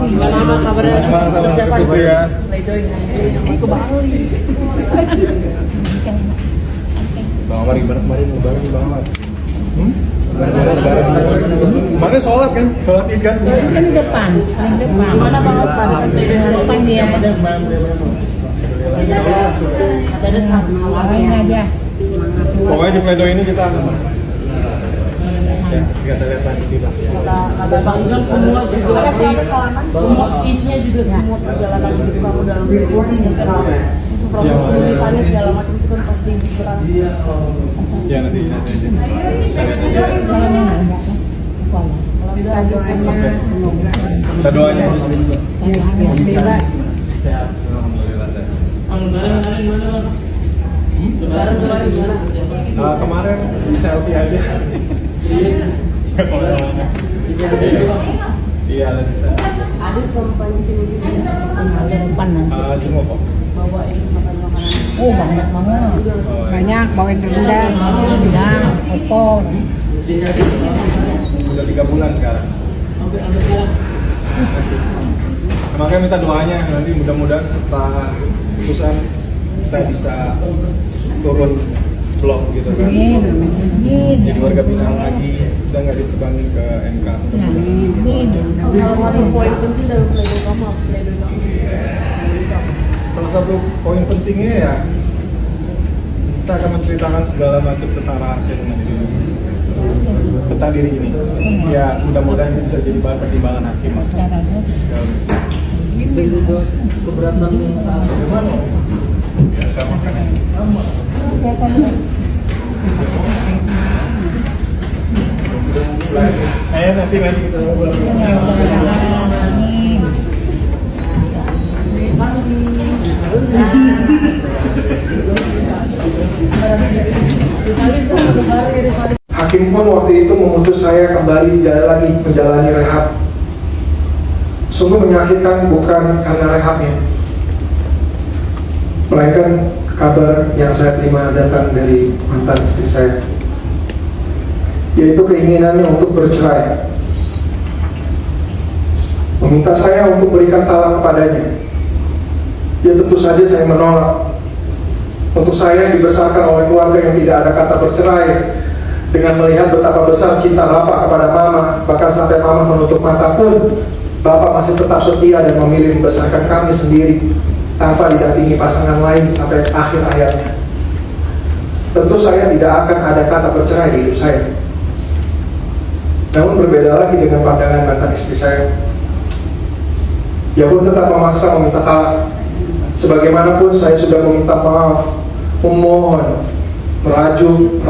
Gimana kabarnya? Persiapan Gitu ya. Pleidoy nanti ke Bali. Bang Amar gimana kemarin lebaran Bang Amar? Lebaran. Mana sholat kan? Sholat id kan? Kan di depan, paling depan. Gimana Bang Opan? Depan dia. Ada Lain aja. Pokoknya di pledoi ini kita ya, kita lihat nanti Bang. Kata Bang Iwan semua juga semua isinya juga semua perjalanan hidup kamu dalam hidup mungkin proses penulisannya segala macam itu kan pasti berat. Ya nanti aja. Kita lihat aja. Kita doanya. Alhamdulillah. Sehat. Alhamdulillah sehat. Lebaran kemarin gimana? Kemarin selfie aja. Iya, lagi saya. Adit sama Panji gitu. Ada depan nanti. Cuma kok. Bawain makanan-makanan. Oh banyak banget. Banyak bawain rendang, opor. Udah 3 bulan sekarang. Makanya minta doanya nanti mudah-mudahan setelah putusan kita bisa turun blok gitu kan. Jadi warga binaan lagi, udah nggak diterbangin ke MK. Salah satu poin penting dalam pledoi kamu apa pledoi kamu? Salah satu poin pentingnya ya, saya akan menceritakan segala macam tentang rahasia tentang diri ini. Ya mudah-mudahan itu bisa jadi bahan pertimbangan hakim. Mas. Itu juga keberatan yang saat gimana? Ya, saya makan. Ayo nanti kita ngobrol. Hakim pun waktu itu memutus saya kembali lagi menjalani rehab. Sungguh menyakitkan bukan karena rehabnya, melainkan kabar yang saya terima datang dari mantan istri saya, yaitu keinginannya untuk bercerai, meminta saya untuk berikan talak kepadanya. Ya tentu saja saya menolak. Untuk saya dibesarkan oleh keluarga yang tidak ada kata bercerai, dengan melihat betapa besar cinta Bapak kepada Mama, bahkan sampai Mama menutup mata pun Bapak masih tetap setia dan memilih membesarkan kami sendiri tanpa didampingi pasangan lain sampai akhir hayatnya. Tentu saya tidak akan ada kata bercerai di hidup saya. Namun berbeda lagi dengan pandangan mantan istri saya. Dia pun tetap memaksa meminta talak. Sebagaimanapun saya sudah meminta maaf, memohon, merajuk,